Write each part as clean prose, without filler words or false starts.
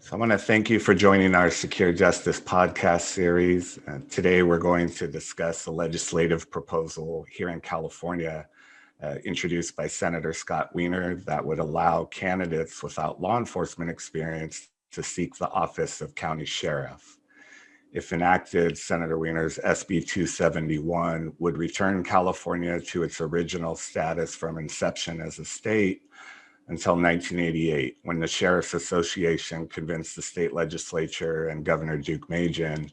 So I want to thank you for joining our Secure Justice podcast series. Today, we're going to discuss a legislative proposal here in California introduced by Senator Scott Wiener that would allow candidates without law enforcement experience to seek the office of county sheriff. If enacted, Senator Wiener's SB 271 would return California to its original status from inception as a state until 1988, when the Sheriff's Association convinced the state legislature and Governor Duke Majan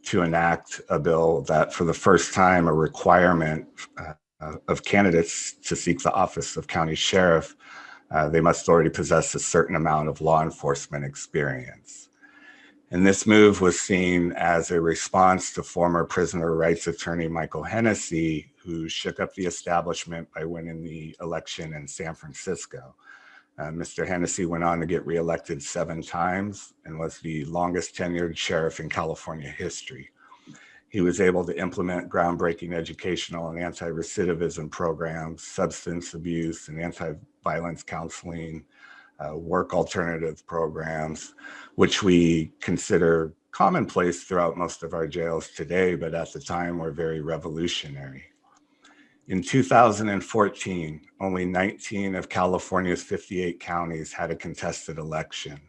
to enact a bill that, for the first time, a requirement of candidates to seek the office of county sheriff, they must already possess a certain amount of law enforcement experience. And this move was seen as a response to former prisoner rights attorney Michael Hennessy, who shook up the establishment by winning the election in San Francisco. Mr. Hennessy went on to get reelected 7 times and was the longest tenured sheriff in California history. He was able to implement groundbreaking educational and anti-recidivism programs, substance abuse and anti-violence counseling, work alternative programs, which we consider commonplace throughout most of our jails today, but at the time were very revolutionary. In 2014, only 19 of California's 58 counties had a contested election.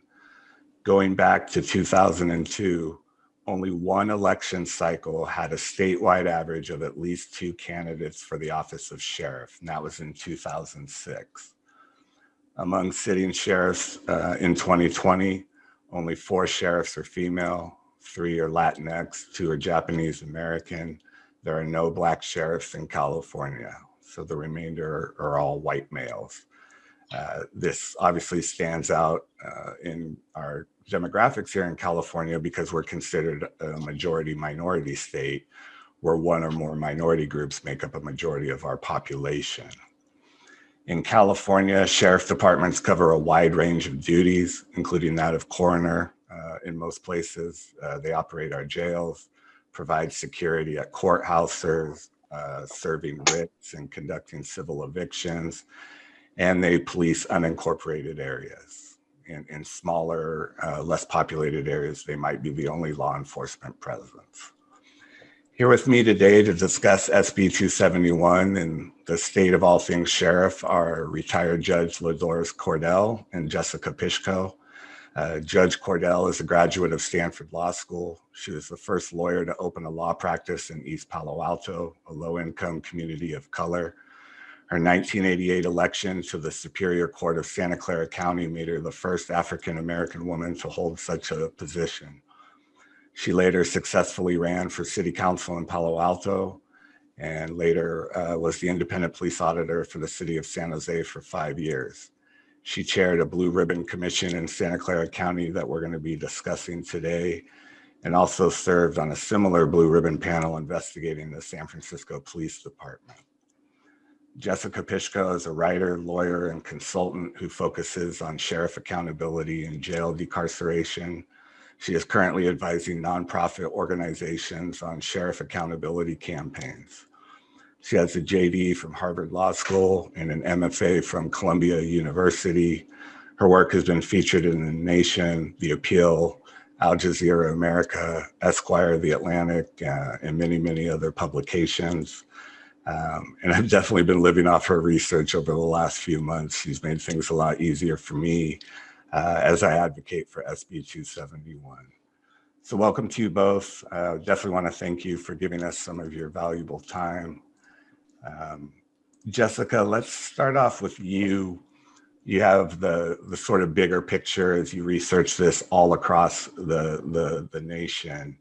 Going back to 2002, only one election cycle had a statewide average of at least 2 candidates for the office of sheriff, and that was in 2006. Among sitting sheriffs in 2020, only 4 sheriffs are female, 3 are Latinx, 2 are Japanese American. There are no Black sheriffs in California, so the remainder are all white males. This obviously stands out in our demographics here in California because we're considered a majority minority state, where one or more minority groups make up a majority of our population. In California, sheriff departments cover a wide range of duties, including that of coroner. In most places, they operate our jails, provide security at courthouses, serving writs and conducting civil evictions, and they police unincorporated areas. In smaller, less populated areas, they might be the only law enforcement presence. Here with me today to discuss SB 271 and the state of all things sheriff are retired Judge LaDoris Cordell and Jessica Pishko. Judge Cordell is a graduate of Stanford Law School. She was the first lawyer to open a law practice in East Palo Alto, a low-income community of color. Her 1988 election to the Superior Court of Santa Clara County made her the first African-American woman to hold such a position. She later successfully ran for city council in Palo Alto and later was the independent police auditor for the city of San Jose for 5 years. She chaired a Blue Ribbon Commission in Santa Clara County that we're going to be discussing today, and also served on a similar Blue Ribbon panel investigating the San Francisco Police Department. Jessica Pishko is a writer, lawyer, and consultant who focuses on sheriff accountability and jail decarceration. She is currently advising nonprofit organizations on sheriff accountability campaigns. She has a JD from Harvard Law School and an MFA from Columbia University. Her work has been featured in The Nation, The Appeal, Al Jazeera America, Esquire, The Atlantic, and many, many other publications. And I've definitely been living off her research over the last few months. She's made things a lot easier for me as I advocate for SB 271. So welcome to you both. Definitely want to thank you for giving us some of your valuable time. Jessica, let's start off with you. You have the sort of bigger picture as you research this all across the nation.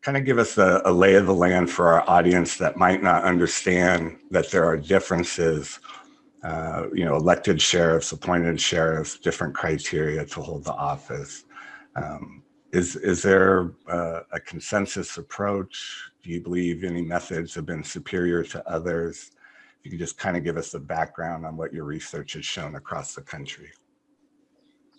Kind of give us a lay of the land for our audience that might not understand that there are differences, elected sheriffs, appointed sheriffs, different criteria to hold the office. Is there a consensus approach? Do you believe any methods have been superior to others? If you could just kind of give us a background on what your research has shown across the country.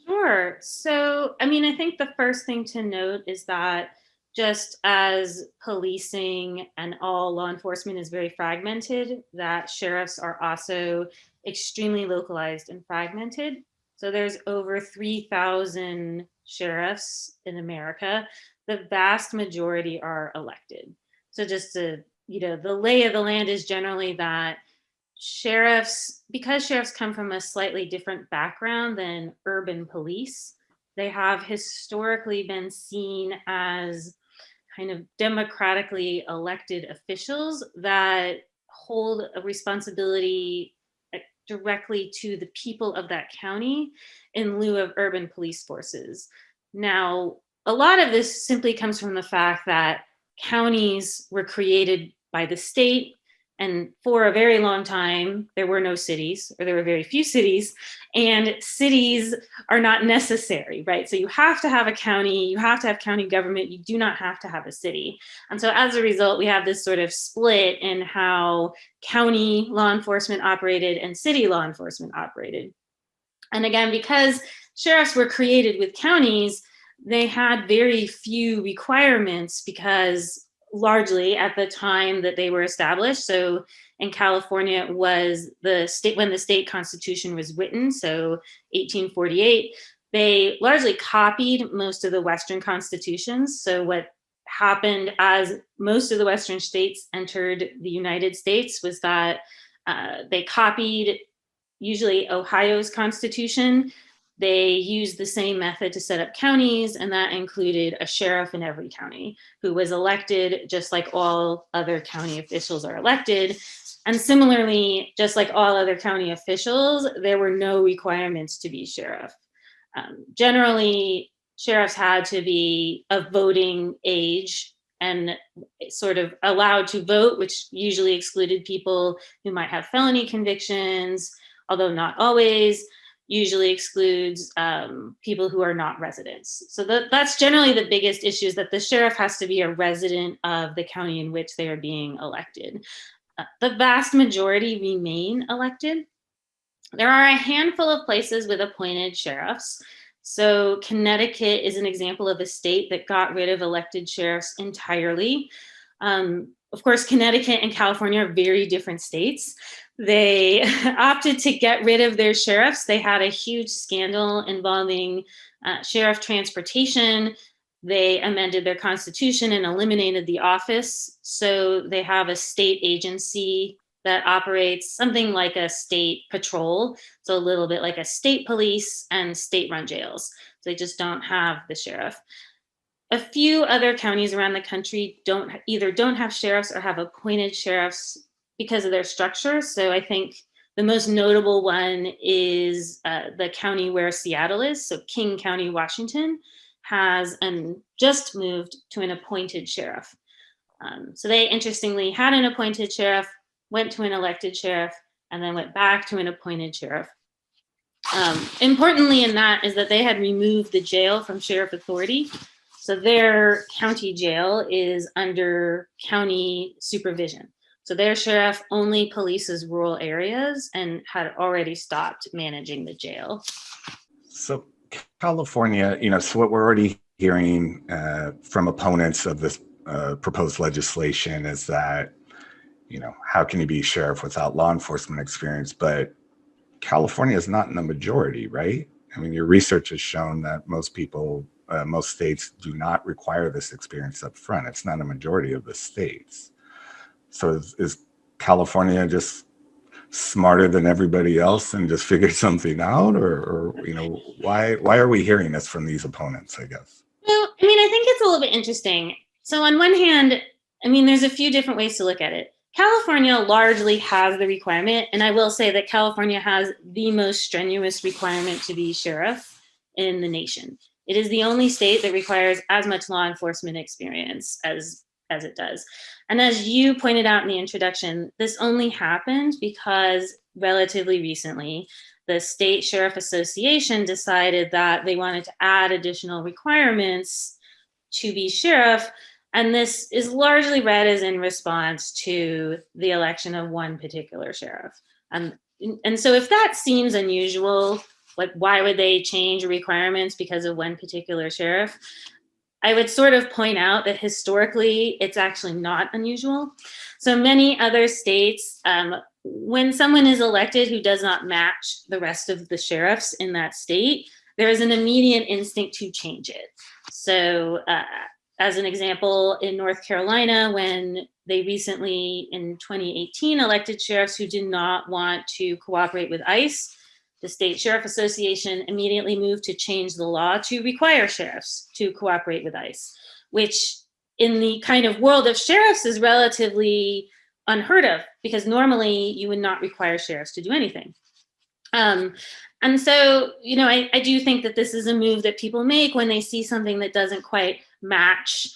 Sure. So, I think the first thing to note is that just as policing and all law enforcement is very fragmented, that sheriffs are also extremely localized and fragmented. So there's over 3,000 sheriffs in America. The vast majority are elected. So just to, the lay of the land is generally that sheriffs, because sheriffs come from a slightly different background than urban police, they have historically been seen as kind of democratically elected officials that hold a responsibility directly to the people of that county in lieu of urban police forces. Now, a lot of this simply comes from the fact that counties were created by the state, and for a very long time, there were no cities, or there were very few cities, and cities are not necessary, right? So you have to have a county, you have to have county government, you do not have to have a city. And so as a result, we have this sort of split in how county law enforcement operated and city law enforcement operated. And again, because sheriffs were created with counties, they had very few requirements because largely at the time that they were established. So in California, it was the state when the state constitution was written, so 1848, they largely copied most of the Western constitutions. So what happened as most of the Western states entered the United States was that they copied usually Ohio's constitution. They used the same method to set up counties, and that included a sheriff in every county who was elected just like all other county officials are elected. And similarly, just like all other county officials, there were no requirements to be sheriff. Generally, sheriffs had to be of voting age and sort of allowed to vote, which usually excluded people who might have felony convictions, although not always. Usually excludes people who are not residents. So that's generally the biggest issue, is that the sheriff has to be a resident of the county in which they are being elected. The vast majority remain elected. There are a handful of places with appointed sheriffs. So Connecticut is an example of a state that got rid of elected sheriffs entirely. Of course, Connecticut and California are very different states. They opted to get rid of their sheriffs. They had a huge scandal involving sheriff transportation. They amended their constitution and eliminated the office. So they have a state agency that operates something like a state patrol. So a little bit like a state police and state-run jails. So they just don't have the sheriff. A few other counties around the country don't have sheriffs or have appointed sheriffs because of their structure. So I think the most notable one is the county where Seattle is. So King County, Washington, has just moved to an appointed sheriff. So they interestingly had an appointed sheriff, went to an elected sheriff, and then went back to an appointed sheriff. Importantly in that is that they had removed the jail from sheriff authority. So their county jail is under county supervision. So their sheriff only polices rural areas and had already stopped managing the jail. So California, so what we're already hearing from opponents of this proposed legislation is that, how can you be sheriff without law enforcement experience? But California is not in the majority, right? I mean, your research has shown that most states do not require this experience up front. It's not a majority of the states. So is California just smarter than everybody else and just figured something out, or why are we hearing this from these opponents, I guess? Well, I think it's a little bit interesting. So on one hand, there's a few different ways to look at it. California largely has the requirement, and I will say that California has the most strenuous requirement to be sheriff in the nation. It is the only state that requires as much law enforcement experience as it does. And as you pointed out in the introduction, this only happened because relatively recently, the State Sheriff Association decided that they wanted to add additional requirements to be sheriff. And this is largely read as in response to the election of one particular sheriff. And so if that seems unusual, like why would they change requirements because of one particular sheriff? I would sort of point out that historically, it's actually not unusual. So many other states when someone is elected who does not match the rest of the sheriffs in that state, there is an immediate instinct to change it. So, as an example, in North Carolina, when they recently, in 2018, elected sheriffs who did not want to cooperate with ICE, the State Sheriff Association immediately moved to change the law to require sheriffs to cooperate with ICE, which in the kind of world of sheriffs is relatively unheard of, because normally you would not require sheriffs to do anything. And so, I do think that this is a move that people make when they see something that doesn't quite match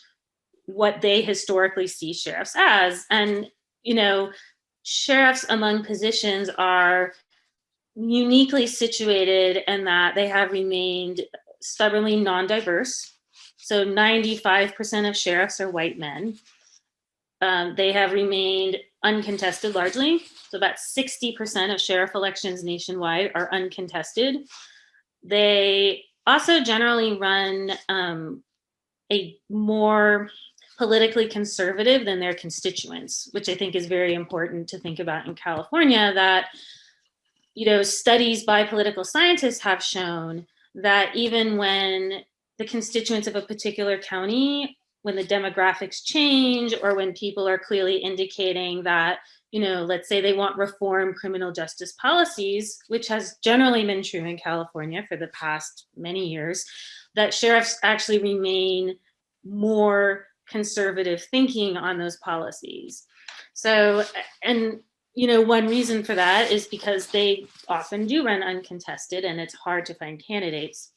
what they historically see sheriffs as. And, sheriffs among positions are uniquely situated in that they have remained stubbornly non-diverse. So 95% of sheriffs are white men. They have remained uncontested largely. So about 60% of sheriff elections nationwide are uncontested. They also generally run a more politically conservative than their constituents, which I think is very important to think about in California, that studies by political scientists have shown that even when the constituents of a particular county, when the demographics change, or when people are clearly indicating that, let's say they want reform criminal justice policies, which has generally been true in California for the past many years, that sheriffs actually remain more conservative thinking on those policies. So, and one reason for that is because they often do run uncontested and it's hard to find candidates.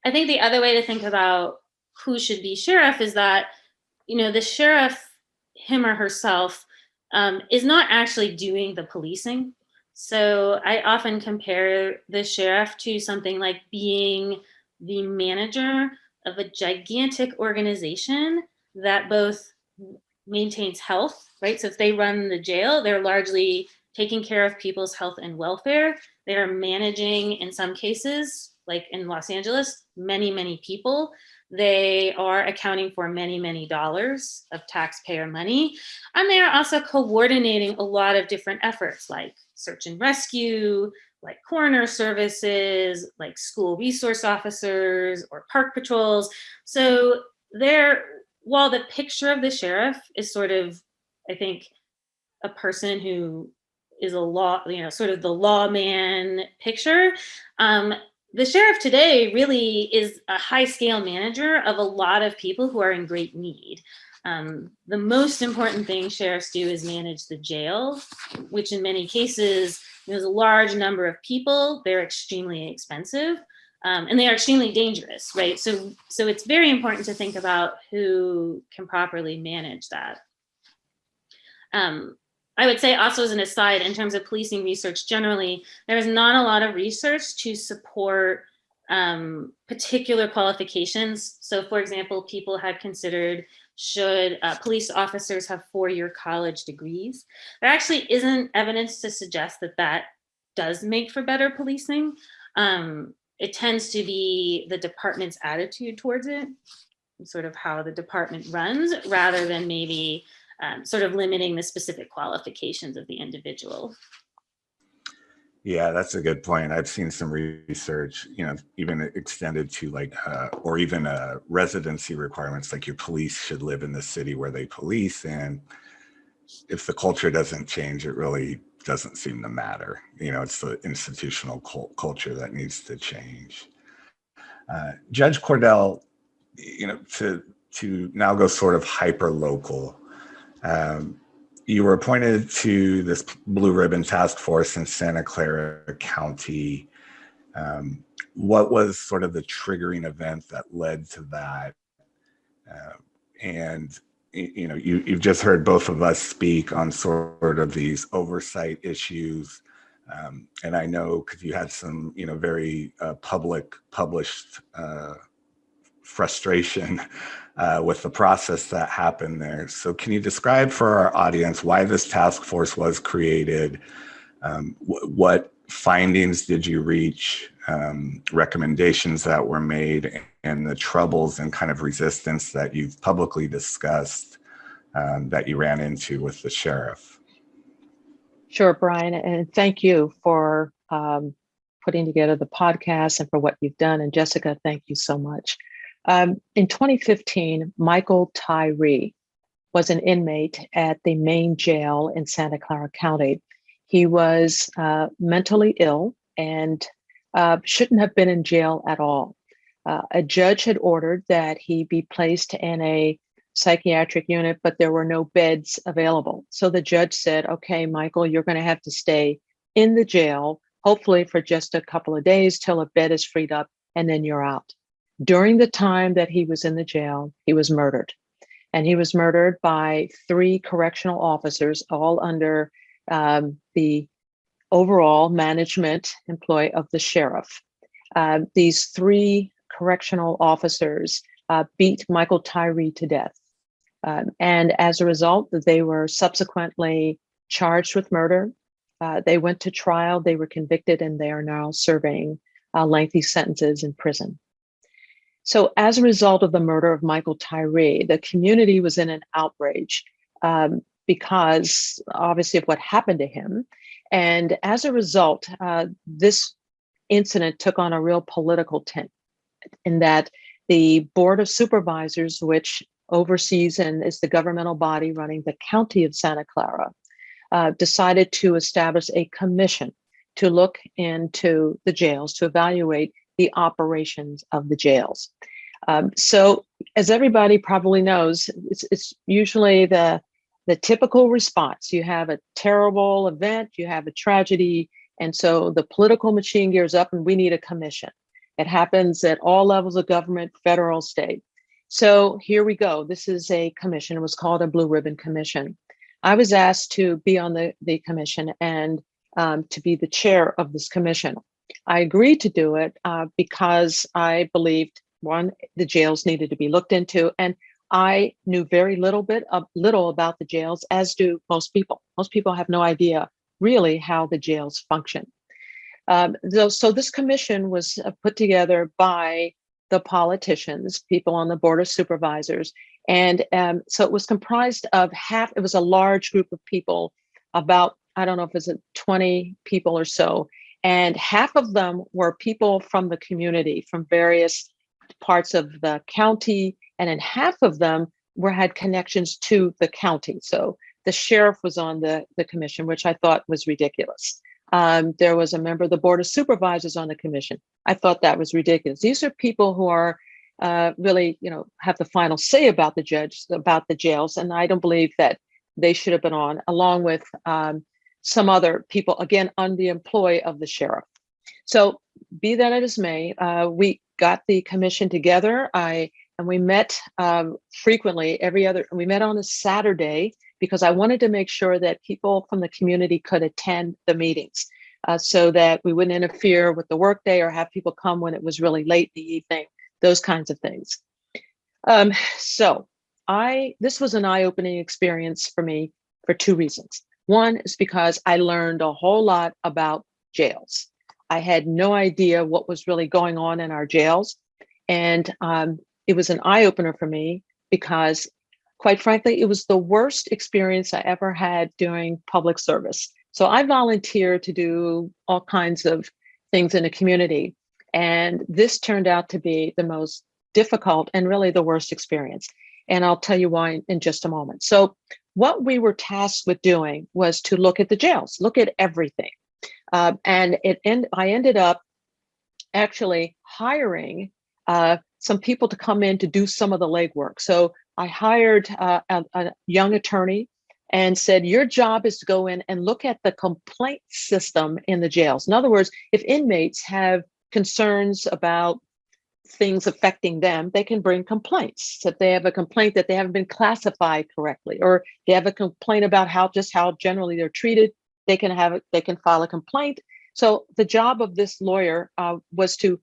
I think the other way to think about who should be sheriff is that, the sheriff, him or herself, is not actually doing the policing. So I often compare the sheriff to something like being the manager of a gigantic organization that both maintains health, right? So if they run the jail, they're largely taking care of people's health and welfare. They are managing, in some cases, like in Los Angeles, many, many people. They are accounting for many, many dollars of taxpayer money. And they are also coordinating a lot of different efforts like search and rescue, like coroner services, like school resource officers or park patrols. So while the picture of the sheriff is sort of, I think, a person who is a law, sort of the lawman picture, the sheriff today really is a high scale manager of a lot of people who are in great need. The most important thing sheriffs do is manage the jail, which in many cases, there's a large number of people. They're extremely expensive. And they are extremely dangerous, right? So it's very important to think about who can properly manage that. I would say also as an aside, in terms of policing research generally, there is not a lot of research to support particular qualifications. So for example, people had considered, should police officers have 4-year college degrees? There actually isn't evidence to suggest that that does make for better policing. It tends to be the department's attitude towards it, sort of how the department runs, rather than maybe sort of limiting the specific qualifications of the individual. Yeah, that's a good point. I've seen some research, even extended to like, or even residency requirements, like your police should live in the city where they police. And if the culture doesn't change, it really doesn't seem to matter. It's the institutional culture that needs to change. Judge Cordell, to now go sort of hyper local. You were appointed to this Blue Ribbon Task Force in Santa Clara County. What was sort of the triggering event that led to that? And you've just heard both of us speak on sort of these oversight issues. And I know because you had some, very published frustration with the process that happened there. So can you describe for our audience why this task force was created? What findings did you reach? Recommendations that were made, and the troubles and kind of resistance that you've publicly discussed that you ran into with the sheriff? Sure, Brian, and thank you for putting together the podcast and for what you've done. And Jessica, thank you so much. In 2015, Michael Tyree was an inmate at the main jail in Santa Clara County. He was mentally ill and shouldn't have been in jail at all. A judge had ordered that he be placed in a psychiatric unit, but there were no beds available. So the judge said, okay, Michael, you're going to have to stay in the jail, hopefully for just a couple of days till a bed is freed up, and then you're out. During the time that he was in the jail, he was murdered. And he was murdered by 3 correctional officers, all under the overall management employ of the sheriff. These 3 correctional officers beat Michael Tyree to death. And as a result, they were subsequently charged with murder. They went to trial, they were convicted, and they are now serving lengthy sentences in prison. So as a result of the murder of Michael Tyree, the community was in an outrage because obviously of what happened to him. And as a result, this incident took on a real political tint in that the Board of Supervisors, which oversees and is the governmental body running the county of Santa Clara, decided to establish a commission to look into the jails, to evaluate the operations of the jails. So as everybody probably knows, it's usually the typical response. You have a terrible event, you have a tragedy, and so the political machine gears up and we need a commission. It happens at all levels of government, federal, state. So here we go. This is a commission. It was called a Blue Ribbon Commission. I was asked to be on the commission and to be the chair of this commission. I agreed to do it because I believed, one, the jails needed to be looked into, and I knew very little about the jails, as do most people. Most people have no idea really how the jails function. So this commission was put together by the politicians, people on the Board of Supervisors. And so it was comprised of it was a large group of people, about, I don't know if it was 20 people or so. And half of them were people from the community, from various parts of the county. And then half of them had connections to the county. So the sheriff was on the commission, which I thought was ridiculous. There was a member of the Board of Supervisors on the commission. I thought that was ridiculous. These are people who are really, have the final say about the jails. And I don't believe that they should have been on, along with some other people, again, under the employ of the sheriff. So be that as may, we got the commission together. And we met frequently we met on a Saturday, because I wanted to make sure that people from the community could attend the meetings so that we wouldn't interfere with the workday or have people come when it was really late in the evening, those kinds of things. So this was an eye-opening experience for me for 2 reasons. One is because I learned a whole lot about jails. I had no idea what was really going on in our jails. And it was an eye-opener for me because, quite frankly, it was the worst experience I ever had doing public service. So I volunteered to do all kinds of things in the community. And this turned out to be the most difficult and really the worst experience. And I'll tell you why in just a moment. So what we were tasked with doing was to look at the jails, look at everything. And I ended up actually hiring some people to come in to do some of the legwork. So I hired a young attorney and said, your job is to go in and look at the complaint system in the jails. In other words, if inmates have concerns about things affecting them, they can bring complaints. So if they have a complaint that they haven't been classified correctly, or they have a complaint about how generally they're treated, they can file a complaint. So the job of this lawyer was to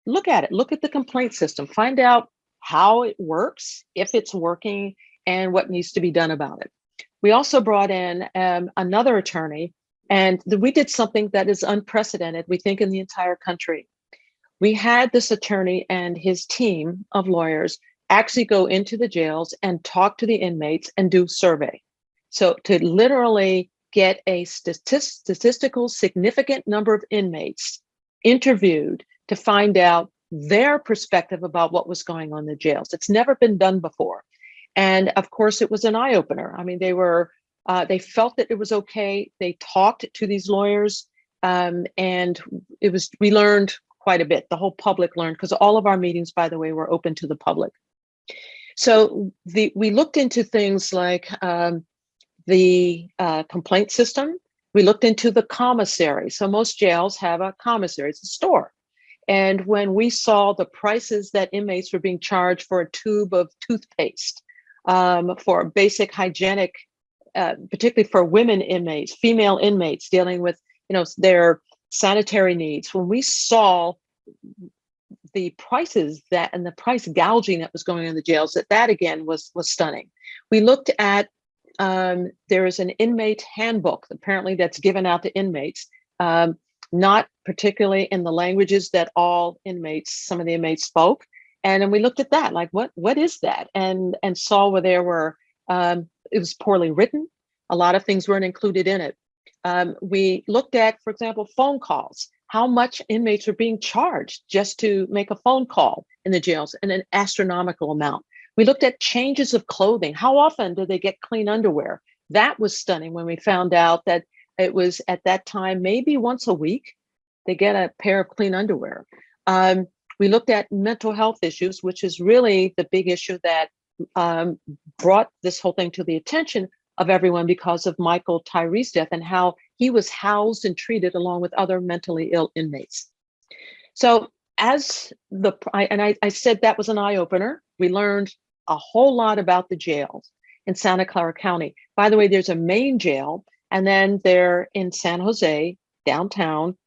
look at the complaint system, find out how it works, if it's working, and what needs to be done about it. We also brought in another attorney, and we did something that is unprecedented, we think, in the entire country. We had this attorney and his team of lawyers actually go into the jails and talk to the inmates and do survey. So to literally get a statistical significant number of inmates interviewed to find out their perspective about what was going on in the jails. It's never been done before. And of course, it was an eye-opener. I mean, they felt that it was okay. They talked to these lawyers, and we learned quite a bit. The whole public learned, because all of our meetings, by the way, were open to the public. So we looked into things like the complaint system. We looked into the commissary. So most jails have a commissary, it's a store. And when we saw the prices that inmates were being charged for a tube of toothpaste, for basic hygienic, particularly for women inmates, female inmates dealing with, their sanitary needs, when we saw the prices and the price gouging that was going on in the jails, that again was stunning. We looked at, there is an inmate handbook, apparently, that's given out to inmates, not particularly in the languages that some of the inmates spoke. And then we looked at that, like, what is that? And saw where there were, it was poorly written. A lot of things weren't included in it. We looked at, for example, phone calls, how much inmates were being charged just to make a phone call in the jails, and an astronomical amount. We looked at changes of clothing. How often do they get clean underwear? That was stunning when we found out that it was, at that time, maybe once a week, they get a pair of clean underwear. We looked at mental health issues, which is really the big issue that brought this whole thing to the attention of everyone because of Michael Tyree's death, and how he was housed and treated along with other mentally ill inmates. So I said that was an eye-opener. We learned a whole lot about the jails in Santa Clara County. By the way, there's a main jail, and then they're in San Jose, downtown,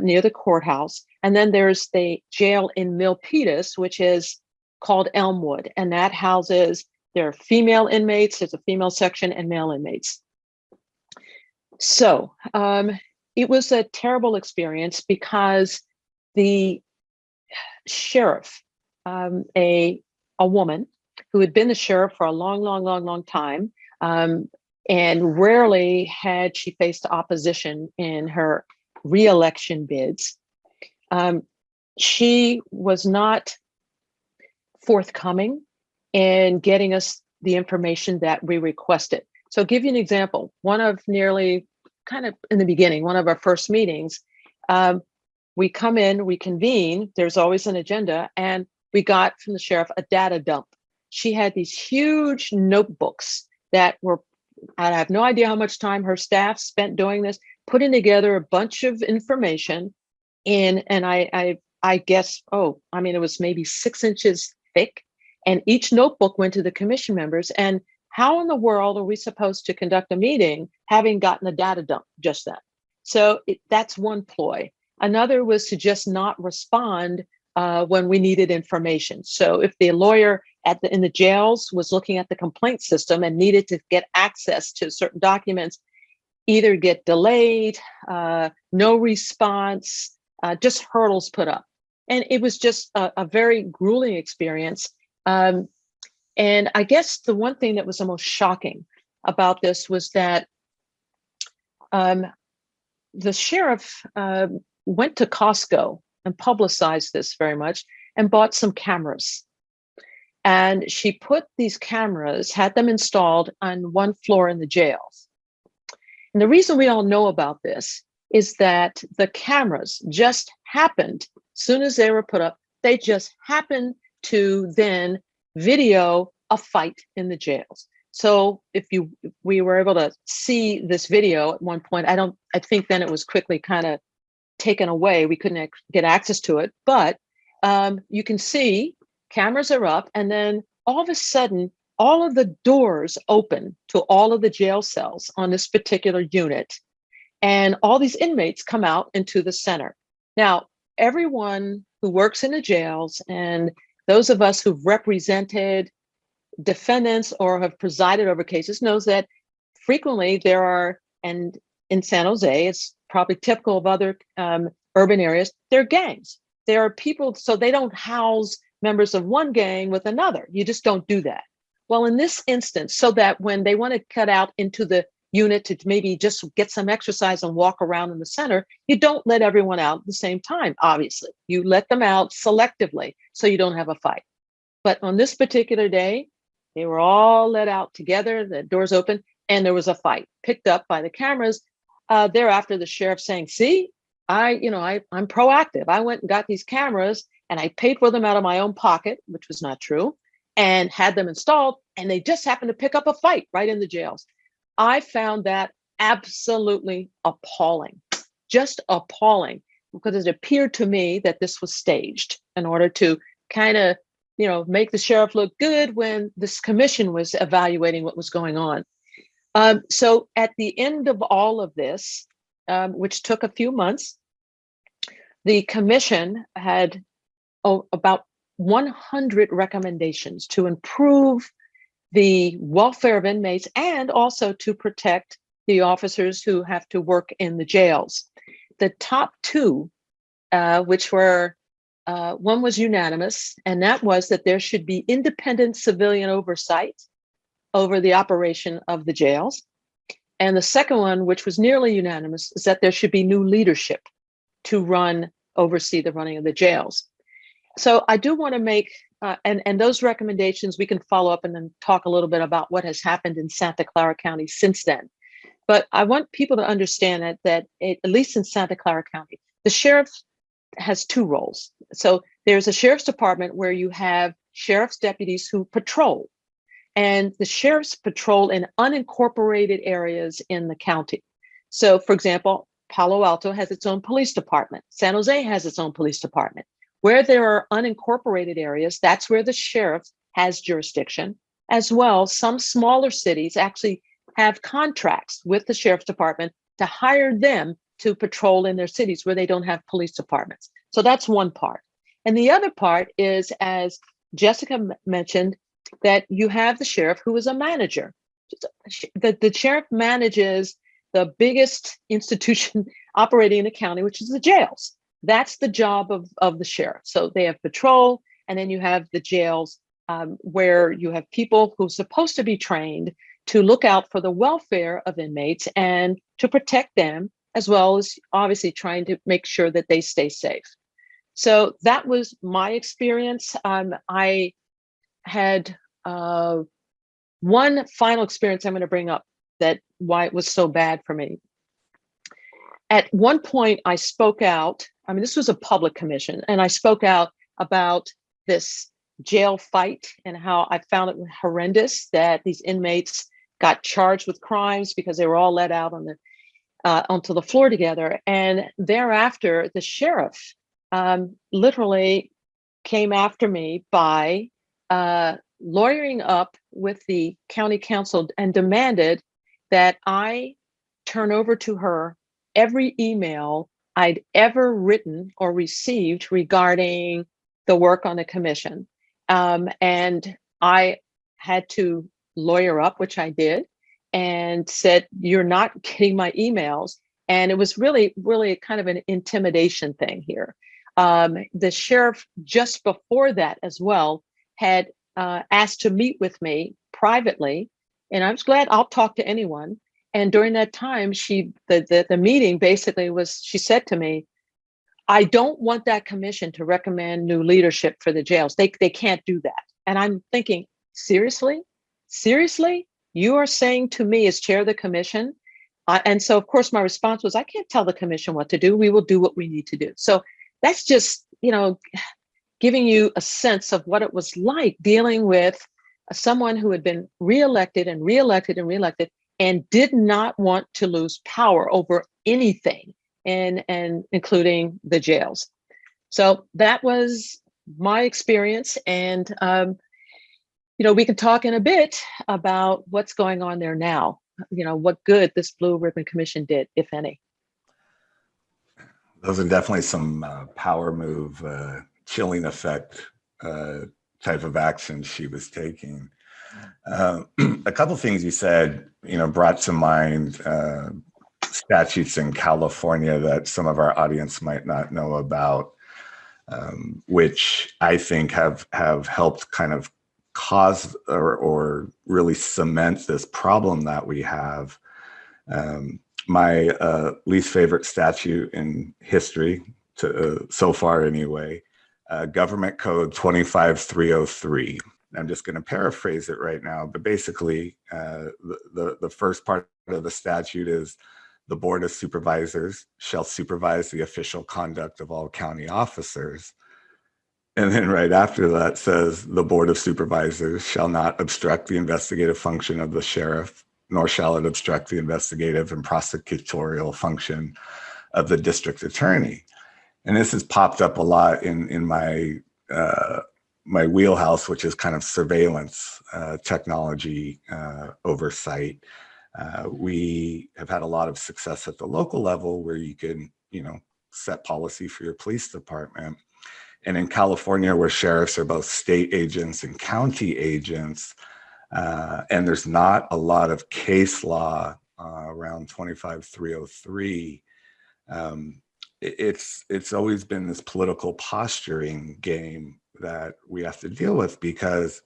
near the courthouse. And then there's the jail in Milpitas, which is called Elmwood, and that houses, there are female inmates, there's a female section, and male inmates. So it was a terrible experience because the sheriff, a woman who had been the sheriff for a long time, and rarely had she faced opposition in her re-election bids. She was not forthcoming in getting us the information that we requested. So I'll give you an example. One of in the beginning, one of our first meetings, we come in, we convene, there's always an agenda, and we got from the sheriff a data dump. She had these huge notebooks that were, I have no idea how much time her staff spent doing this, putting together a bunch of information and I guess, it was maybe 6 inches thick, and each notebook went to the commission members. And how in the world are we supposed to conduct a meeting having gotten a data dump just then? So that's one ploy. Another was to just not respond when we needed information. So if the lawyer in the jails was looking at the complaint system and needed to get access to certain documents, either get delayed, no response, just hurdles put up. And it was just a very grueling experience. And I guess the one thing that was the most shocking about this was that the sheriff went to Costco and publicized this very much and bought some cameras. And she put these cameras, had them installed on one floor in the jails. And the reason we all know about this is that the cameras just happened, as soon as they were put up, they just happened to then video a fight in the jails. So we were able to see this video at one point. I think then it was quickly kind of taken away. We couldn't get access to it, but you can see cameras are up, and then all of a sudden, all of the doors open to all of the jail cells on this particular unit, and all these inmates come out into the center. Now, everyone who works in the jails, and those of us who've represented defendants or have presided over cases, knows that frequently there are, and in San Jose, it's probably typical of other urban areas, there are gangs. There are people, so they don't house members of one gang with another. You just don't do that. Well, in this instance, so that when they want to cut out into the unit to maybe just get some exercise and walk around in the center, you don't let everyone out at the same time, obviously. You let them out selectively so you don't have a fight. But on this particular day, they were all let out together, the doors open, and there was a fight picked up by the cameras. Thereafter, the sheriff saying, see, I'm proactive. I went and got these cameras and I paid for them out of my own pocket, which was not true, and had them installed. And they just happened to pick up a fight right in the jails. I found that absolutely appalling, just appalling, because it appeared to me that this was staged in order to kind of, make the sheriff look good when this commission was evaluating what was going on. So at the end of all of this, which took a few months, the commission had about 100 recommendations to improve the welfare of inmates and also to protect the officers who have to work in the jails. The top two, which were, one was unanimous, and that was that there should be independent civilian oversight over the operation of the jails. And the second one, which was nearly unanimous, is that there should be new leadership to oversee the running of the jails. So I do want to make, and those recommendations, we can follow up and then talk a little bit about what has happened in Santa Clara County since then. But I want people to understand that at least in Santa Clara County, the sheriff has two roles. So there's a sheriff's department where you have sheriff's deputies who patrol, and the sheriffs patrol in unincorporated areas in the county. So for example, Palo Alto has its own police department. San Jose has its own police department. Where there are unincorporated areas, that's where the sheriff has jurisdiction. As well, some smaller cities actually have contracts with the sheriff's department to hire them to patrol in their cities where they don't have police departments. So that's one part. And the other part is, as Jessica mentioned, that you have the sheriff who is a manager. The sheriff manages the biggest institution operating in the county, which is the jails. That's the job of the sheriff. So they have patrol, and then you have the jails where you have people who are supposed to be trained to look out for the welfare of inmates and to protect them, as well as obviously trying to make sure that they stay safe. So that was my experience. I had one final experience I'm going to bring up, that why it was so bad for me. At one point, I spoke out. I mean, this was a public commission, and I spoke out about this jail fight and how I found it horrendous that these inmates got charged with crimes because they were all let out onto the floor together. And thereafter, the sheriff literally came after me by lawyering up with the county council and demanded that I turn over to her every email I'd ever written or received regarding the work on the commission. And I had to lawyer up, which I did, and said, you're not getting my emails. And it was really, really kind of an intimidation thing here. The sheriff just before that as well had asked to meet with me privately. And I was glad, I'll talk to anyone. And during that time, the meeting basically was, she said to me, I don't want that commission to recommend new leadership for the jails. They can't do that. And I'm thinking, seriously? You are saying to me as chair of the commission? And so, of course, my response was, I can't tell the commission what to do. We will do what we need to do. So that's just, giving you a sense of what it was like dealing with someone who had been reelected and did not want to lose power over anything, and including the jails. So that was my experience. And, we can talk in a bit about what's going on there now, what good this Blue Ribbon Commission did, if any. Those are definitely some power move, chilling effect type of action she was taking. A couple of things you said, brought to mind statutes in California that some of our audience might not know about, which I think have helped kind of cause or really cement this problem that we have. My least favorite statute in history, so far anyway, Government Code 25303. I'm just going to paraphrase it right now, but basically the first part of the statute is the Board of Supervisors shall supervise the official conduct of all county officers. And then right after that says the Board of Supervisors shall not obstruct the investigative function of the sheriff, nor shall it obstruct the investigative and prosecutorial function of the district attorney. And this has popped up a lot in my my wheelhouse, which is kind of surveillance technology oversight. We have had a lot of success at the local level where you can, set policy for your police department. And in California, where sheriffs are both state agents and county agents, and there's not a lot of case law around 25303, it's always been this political posturing game that we have to deal with because,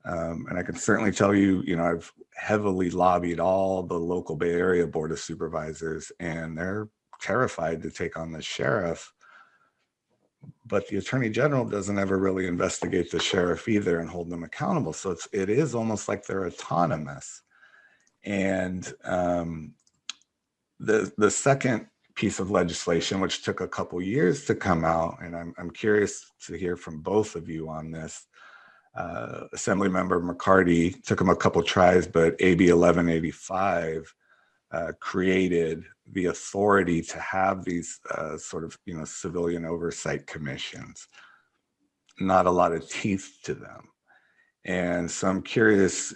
and I can certainly tell you, I've heavily lobbied all the local Bay Area Board of Supervisors, and they're terrified to take on the sheriff. But the Attorney General doesn't ever really investigate the sheriff either and hold them accountable. So it is almost like they're autonomous. And the second piece of legislation, which took a couple years to come out, and I'm curious to hear from both of you on this. Assemblymember McCarty took him a couple tries, but AB 1185 created the authority to have these sort of civilian oversight commissions. Not a lot of teeth to them. And so I'm curious,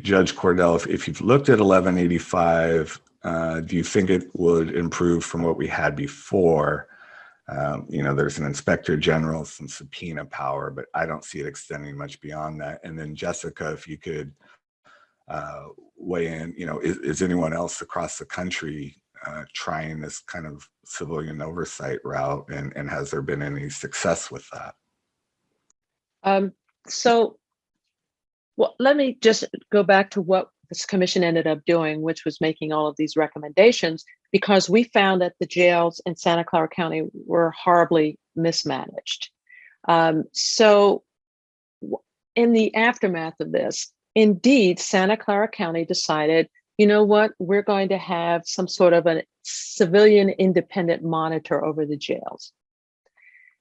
Judge Cordell, if you've looked at 1185, do you think it would improve from what we had before? There's an inspector general, some subpoena power, but I don't see it extending much beyond that. And then Jessica, if you could weigh in, is anyone else across the country trying this kind of civilian oversight route, and has there been any success with that? Well, let me just go back to what this commission ended up doing, which was making all of these recommendations, because we found that the jails in Santa Clara County were horribly mismanaged. So in the aftermath of this, indeed, Santa Clara County decided, you know what, we're going to have some sort of a civilian independent monitor over the jails.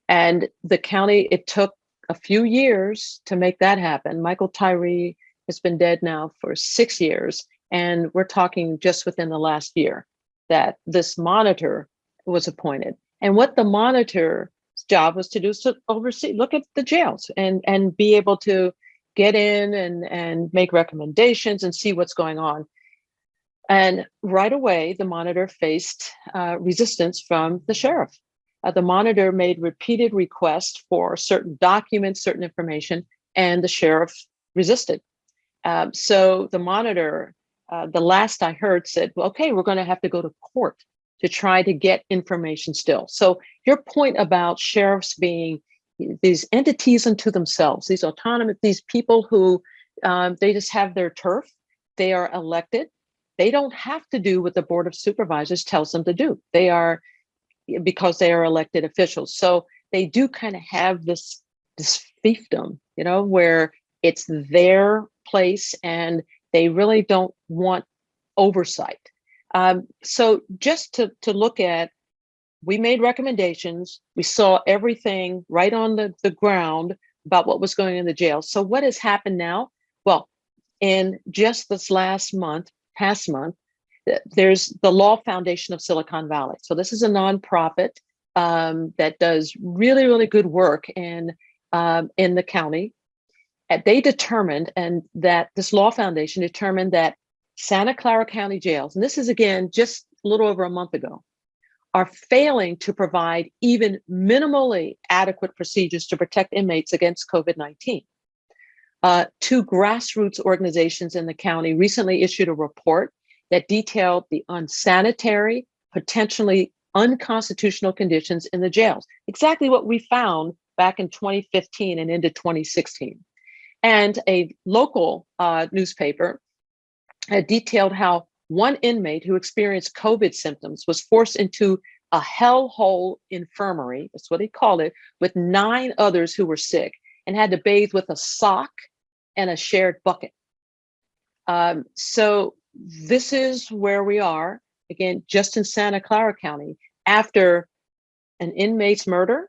And the county, it took a few years to make that happen. Michael Tyree has been dead now for 6 years. And we're talking just within the last year that this monitor was appointed. And what the monitor's job was to do is to oversee, look at the jails and be able to get in and make recommendations and see what's going on. And right away, the monitor faced resistance from the sheriff. The monitor made repeated requests for certain documents, certain information, and the sheriff resisted. So the monitor, the last I heard, said, well, okay, we're going to have to go to court to try to get information still. So your point about sheriffs being these entities unto themselves, these autonomous, these people who they just have their turf, they are elected. They don't have to do what the Board of Supervisors tells them to do. They are, because they are elected officials. So they do kind of have this fiefdom, where it's their place and they really don't want oversight. So just to look at, we made recommendations. We saw everything right on the ground about what was going on in the jail. So what has happened now? Well, in just this past month, there's the Law Foundation of Silicon Valley. So this is a nonprofit that does really, really good work in the county. And they determined, and that this Law Foundation determined that Santa Clara County jails, and this is again just a little over a month ago, are failing to provide even minimally adequate procedures to protect inmates against COVID-19. Two grassroots organizations in the county recently issued a report that detailed the unsanitary, potentially unconstitutional conditions in the jails. Exactly what we found back in 2015 and into 2016. And a local newspaper detailed how one inmate who experienced COVID symptoms was forced into a hellhole infirmary, that's what they call it, with 9 others who were sick and had to bathe with a sock and a shared bucket. So this is where we are, again, just in Santa Clara County, after an inmate's murder,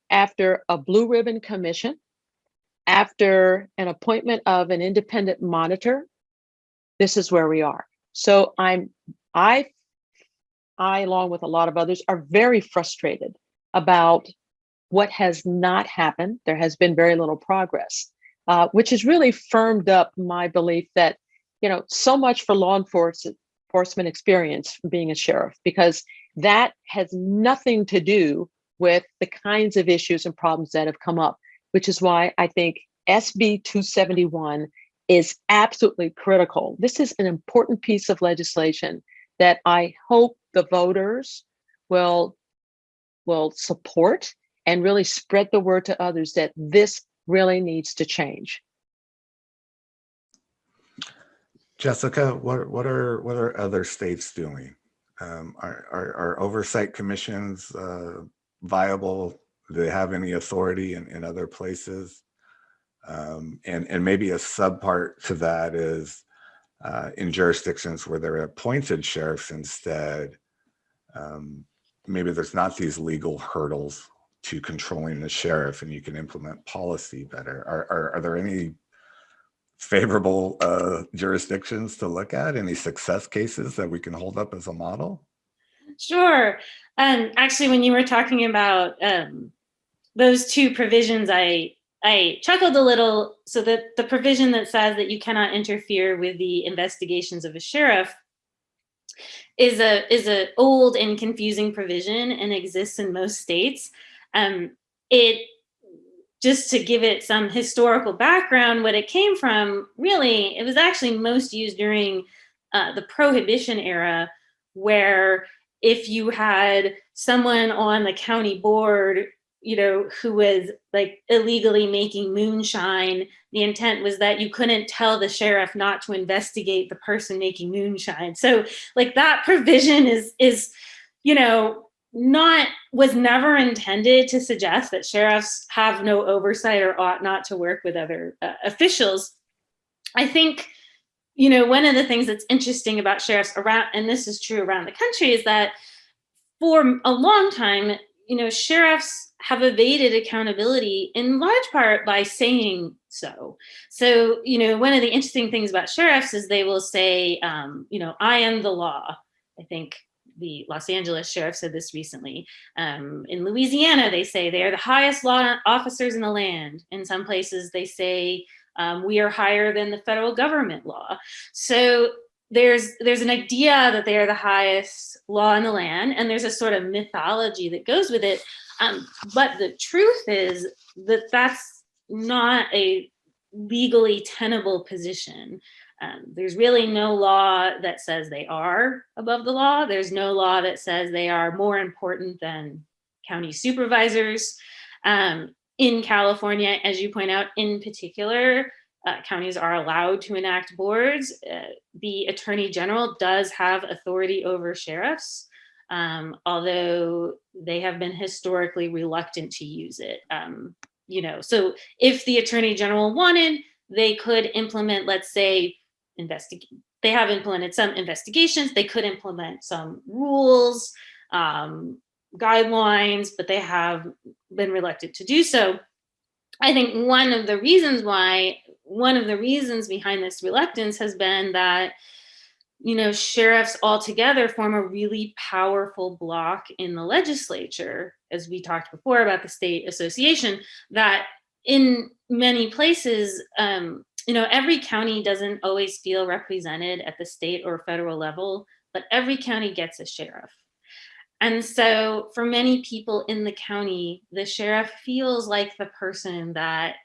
after a blue ribbon commission, after an appointment of an independent monitor. This is where we are. So I, along with a lot of others, are very frustrated about what has not happened. There has been very little progress, which has really firmed up my belief that, so much for law enforcement experience from being a sheriff, because that has nothing to do with the kinds of issues and problems that have come up, which is why I think SB 271 is absolutely critical. This is an important piece of legislation that I hope the voters will support and really spread the word to others that this really needs to change. Jessica, what are other states doing? Are oversight commissions viable? Do they have any authority in other places? And maybe a subpart to that is in jurisdictions where there are appointed sheriffs instead, maybe there's not these legal hurdles to controlling the sheriff and you can implement policy better. Are there any favorable jurisdictions to look at? Any success cases that we can hold up as a model? Sure. Actually, when you were talking about those 2 provisions, I chuckled a little. So that the provision that says that you cannot interfere with the investigations of a sheriff is a old and confusing provision and exists in most states. It, just to give it some historical background, what it came from, really, it was actually most used during the Prohibition era, where if you had someone on the county board, who was like illegally making moonshine, the intent was that you couldn't tell the sheriff not to investigate the person making moonshine. So like that provision is was never intended to suggest that sheriffs have no oversight or ought not to work with other officials. I think, one of the things that's interesting about sheriffs around, and this is true around the country, is that for a long time, sheriffs have evaded accountability in large part by saying so. So, one of the interesting things about sheriffs is they will say, I am the law. I think the Los Angeles sheriff said this recently. In Louisiana, they say they are the highest law officers in the land. In some places, they say we are higher than the federal government law. So there's an idea that they are the highest law in the land, and there's a sort of mythology that goes with it. But the truth is that that's not a legally tenable position. There's really no law that says they are above the law. There's no law that says they are more important than county supervisors. In California, as you point out, in particular, counties are allowed to enact boards. The Attorney General does have authority over sheriffs, although they have been historically reluctant to use it. So if the Attorney General wanted, they could implement, let's say, they have implemented some investigations, they could implement some rules, guidelines, but they have been reluctant to do so. I think one of the reasons behind this reluctance has been that, sheriffs altogether form a really powerful block in the legislature, as we talked before about the state association, that in many places, every county doesn't always feel represented at the state or federal level, but every county gets a sheriff. And so for many people in the county, the sheriff feels like the person that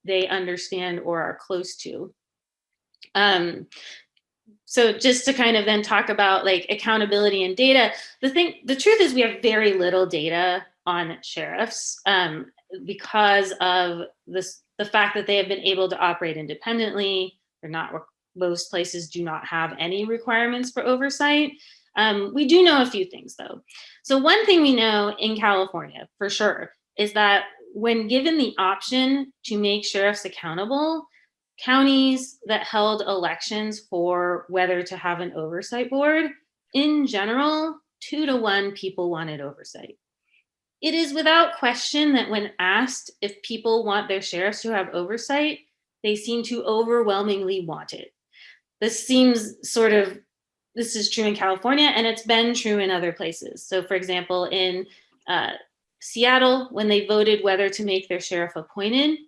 they understand or are close to. So just to kind of then talk about like accountability and data, the truth is we have very little data on sheriffs because of the fact that they have been able to operate independently. They're not most places do not have any requirements for oversight. We do know a few things though. So one thing we know in California for sure is that when given the option to make sheriffs accountable, counties that held elections for whether to have an oversight board, in general, 2-1 people wanted oversight. It is without question that when asked if people want their sheriffs to have oversight, they seem to overwhelmingly want it. This is true in California, and it's been true in other places. So for example, in Seattle, when they voted whether to make their sheriff appointed,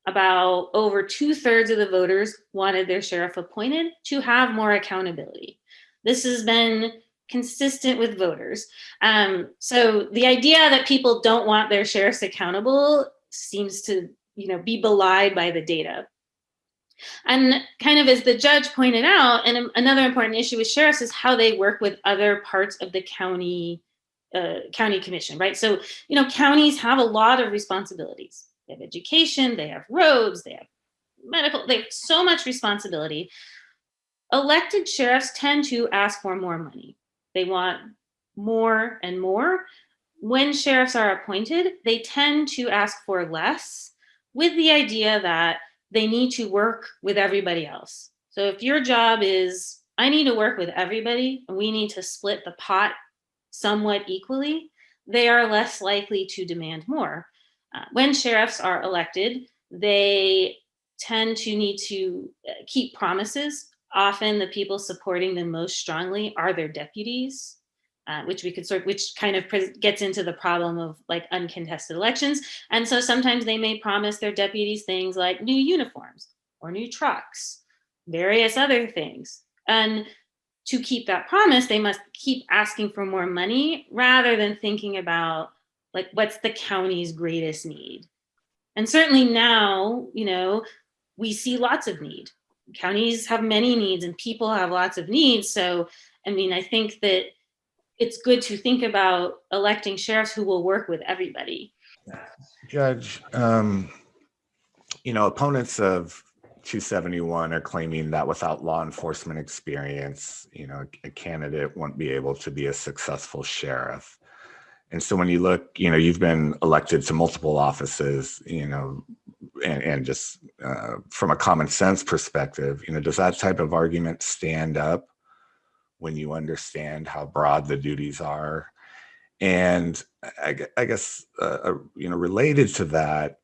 about over 2/3 of the voters wanted their sheriff appointed to have more accountability. This has been consistent with voters. So the idea that people don't want their sheriffs accountable seems to, be belied by the data. And kind of as the judge pointed out, and another important issue with sheriffs is how they work with other parts of the county commission, right? So, counties have a lot of responsibilities. They have education, they have roads, they have medical, they have so much responsibility. Elected sheriffs tend to ask for more money. They want more and more. When sheriffs are appointed, they tend to ask for less with the idea that they need to work with everybody else. So if your job is, I need to work with everybody and we need to split the pot somewhat equally, they are less likely to demand more. When sheriffs are elected, they tend to need to keep promises. Often the people supporting them most strongly are their deputies, which kind of gets into the problem of like uncontested elections. And so sometimes they may promise their deputies things like new uniforms or new trucks, various other things. And to keep that promise, they must keep asking for more money rather than thinking about like what's the county's greatest need. And certainly now, we see lots of need. Counties have many needs and people have lots of needs. So, I think that it's good to think about electing sheriffs who will work with everybody. Judge, opponents of 271 are claiming that without law enforcement experience, a candidate won't be able to be a successful sheriff. And so when you look, you've been elected to multiple offices, and just from a common sense perspective, does that type of argument stand up when you understand how broad the duties are? And I guess, related to that,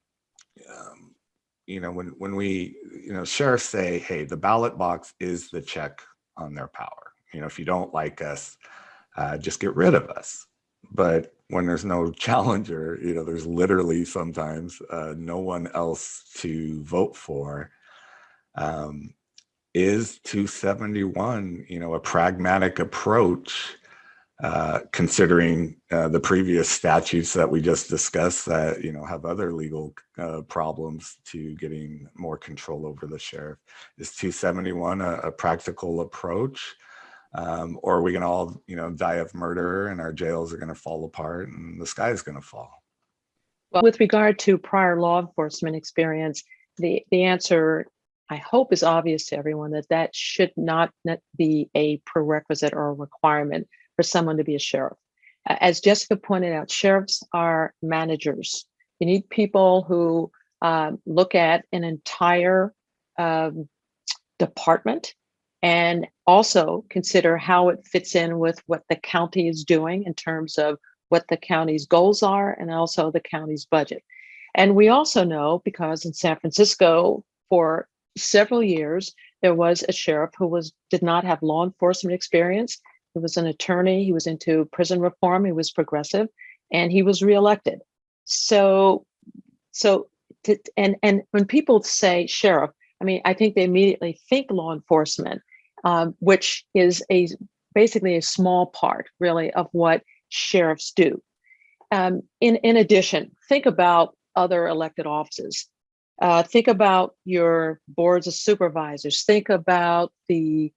when we, sheriffs say, hey, the ballot box is the check on their power. If you don't like us, just get rid of us. But when there's no challenger, there's literally sometimes no one else to vote for. Is 271, a pragmatic approach, considering the previous statutes that we just discussed that, have other legal problems to getting more control over the sheriff? Is 271 a practical approach? Or are we going to all, die of murder and our jails are going to fall apart and the sky is going to fall? Well, with regard to prior law enforcement experience, the answer, I hope, is obvious to everyone that should not be a prerequisite or a requirement for someone to be a sheriff. As Jessica pointed out, sheriffs are managers. You need people who look at an entire department and also consider how it fits in with what the county is doing in terms of what the county's goals are and also the county's budget. And we also know, because in San Francisco for several years, there was a sheriff who did not have law enforcement experience. He was an attorney. He was into prison reform. He was progressive, and he was reelected. So when people say sheriff, I think they immediately think law enforcement, which is basically a small part, really, of what sheriffs do. In addition, think about other elected offices. Think about your boards of supervisors. Think about the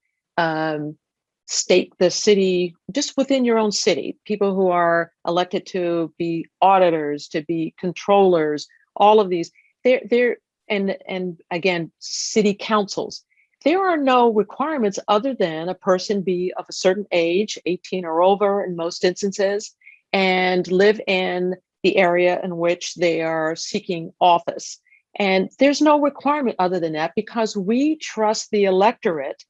state, the city, just within your own city, people who are elected to be auditors, to be controllers, all of these. And again, city councils. there are no requirements other than a person be of a certain age, 18 or over in most instances, and live in the area in which they are seeking office. And there's no requirement other than that because we trust the electorate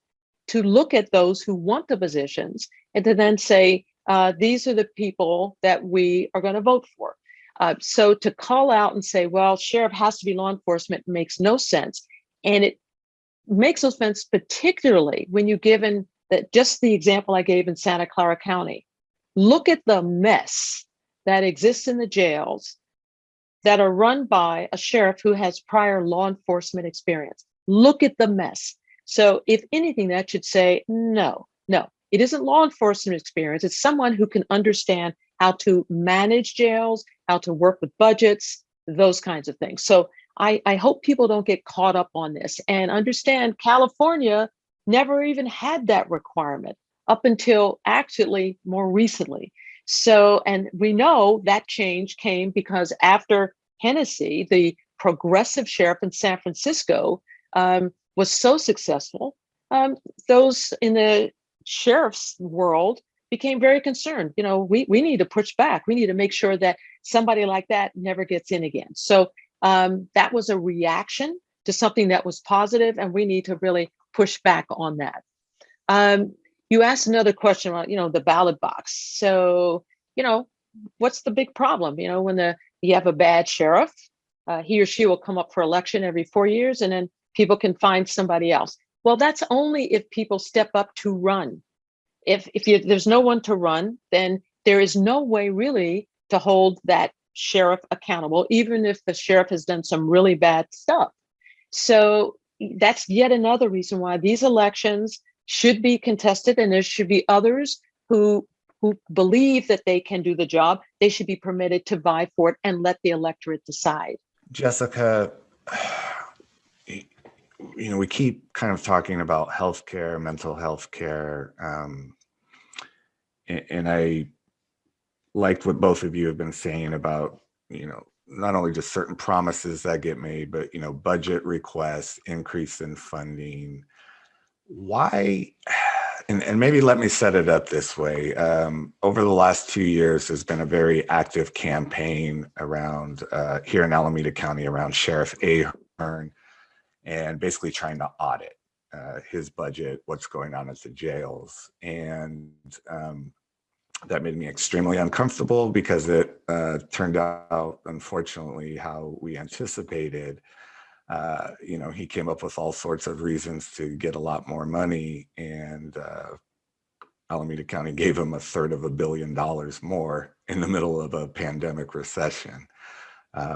to look at those who want the positions and to then say, these are the people that we are going to vote for. So to call out and say, well, sheriff has to be law enforcement makes no sense. And it makes no sense, particularly when you given that just the example I gave in Santa Clara County. Look at the mess that exists in the jails that are run by a sheriff who has prior law enforcement experience. Look at the mess. So if anything, that should say, no, it isn't law enforcement experience. It's someone who can understand how to manage jails, how to work with budgets, those kinds of things. So I hope people don't get caught up on this and understand California never even had that requirement up until actually more recently. So, and we know that change came because after Hennessy, the progressive sheriff in San Francisco, was so successful, those in the sheriff's world became very concerned. You know, we need to push back. We need to make sure that somebody like that never gets in again. So that was a reaction to something that was positive, and we need to really push back on that. You asked another question about, the ballot box. So, what's the big problem? When you have a bad sheriff, he or she will come up for election every 4 years, and then people can find somebody else. Well, that's only if people step up to run. If there's no one to run, then there is no way really to hold that sheriff accountable, even if the sheriff has done some really bad stuff. So that's yet another reason why these elections should be contested, and there should be others who believe that they can do the job. They should be permitted to vie for it and let the electorate decide. Jessica, we keep kind of talking about healthcare, mental health care, and I liked what both of you have been saying about, not only just certain promises that get made, but, budget requests, increase in funding. Why? And maybe let me set it up this way. Over the last 2 years, there's been a very active campaign around here in Alameda County around Sheriff Ahern and basically trying to audit his budget, what's going on at the jails. And that made me extremely uncomfortable because it turned out, unfortunately, how we anticipated. He came up with all sorts of reasons to get a lot more money, and Alameda County gave him $350 million more in the middle of a pandemic recession,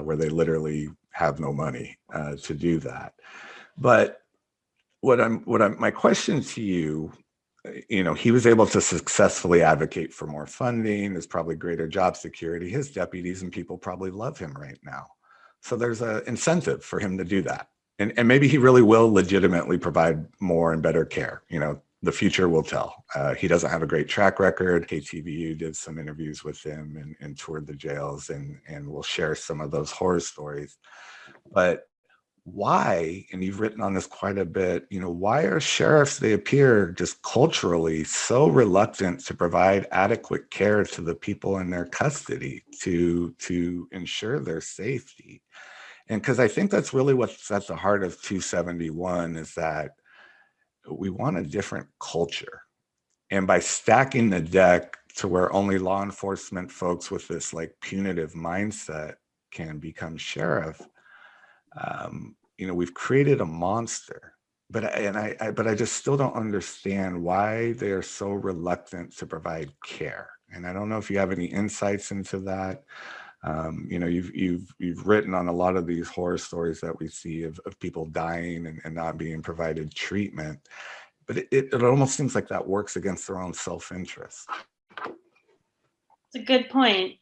where they literally have no money to do that. But my question to you, he was able to successfully advocate for more funding. There's probably greater job security. His deputies and people probably love him right now. So there's an incentive for him to do that. And maybe he really will legitimately provide more and better care. The future will tell. He doesn't have a great track record. KTVU did some interviews with him and toured the jails, and we'll share some of those horror stories. But why, and you've written on this quite a bit, why are sheriffs, they appear just culturally so reluctant to provide adequate care to the people in their custody to ensure their safety? And because I think that's really what's at the heart of 271 is that we want a different culture. And by stacking the deck to where only law enforcement folks with this like punitive mindset can become sheriff, we've created a monster. But I just still don't understand why they are so reluctant to provide care. And I don't know if you have any insights into that. You've written on a lot of these horror stories that we see of people dying and not being provided treatment. But it almost seems like that works against their own self-interest. It's a good point.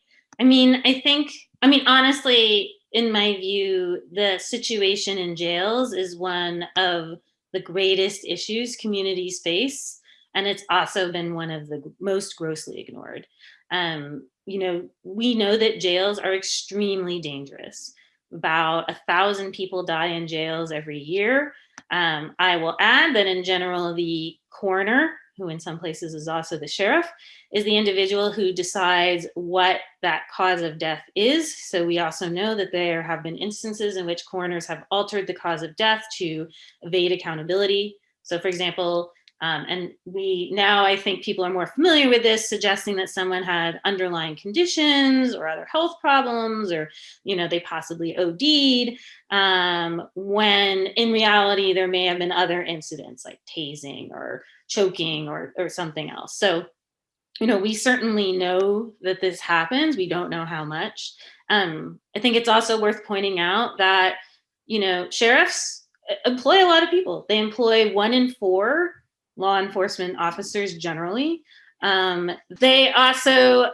Honestly, in my view, the situation in jails is one of the greatest issues communities face. And it's also been one of the most grossly ignored. We know that jails are extremely dangerous. About 1,000 people die in jails every year. I will add that in general, the coroner, who in some places is also the sheriff, is the individual who decides what that cause of death is. So we also know that there have been instances in which coroners have altered the cause of death to evade accountability. So for example, and I think people are more familiar with this, suggesting that someone had underlying conditions or other health problems, or, they possibly OD'd, when in reality, there may have been other incidents like tasing or choking or something else. So, we certainly know that this happens. We don't know how much. I think it's also worth pointing out that, sheriffs employ a lot of people. They employ 1 in 4 law enforcement officers generally. They also,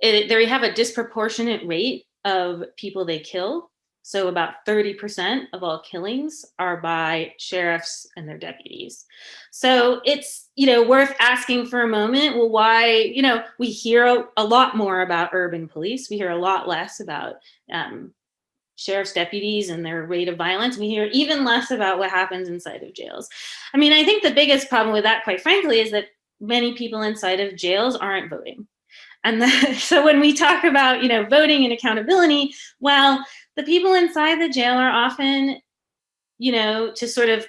they have a disproportionate rate of people they kill. So about 30% of all killings are by sheriffs and their deputies. So it's, worth asking for a moment, well, why, we hear a lot more about urban police. We hear a lot less about sheriff's deputies and their rate of violence. We hear even less about what happens inside of jails. I mean, I think the biggest problem with that, quite frankly, is that many people inside of jails aren't voting. And so when we talk about, voting and accountability, well, the people inside the jail are often, to sort of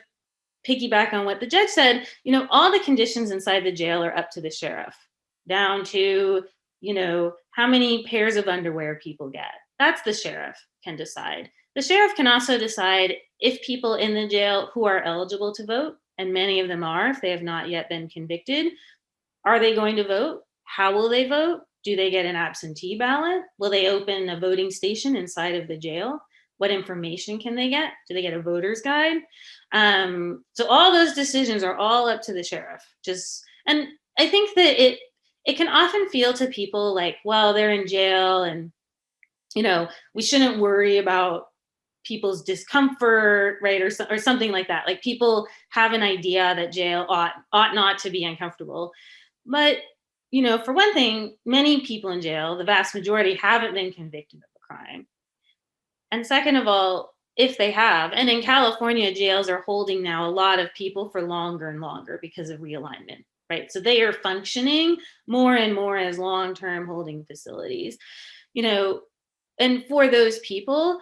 piggyback on what the judge said, all the conditions inside the jail are up to the sheriff, down to, how many pairs of underwear people get. That's the sheriff can decide. The sheriff can also decide if people in the jail who are eligible to vote, and many of them are, if they have not yet been convicted, are they going to vote? How will they vote? Do they get an absentee ballot? Will they open a voting station inside of the jail? What information can they get? Do they get a voter's guide? So all those decisions are all up to the sheriff. And I think that it can often feel to people like, well, they're in jail and, we shouldn't worry about people's discomfort, right? Or something like that. Like people have an idea that jail ought not to be uncomfortable. But, for one thing, many people in jail, the vast majority, haven't been convicted of a crime. And second of all, if they have, and in California, jails are holding now a lot of people for longer and longer because of realignment, right? So they are functioning more and more as long-term holding facilities, and for those people,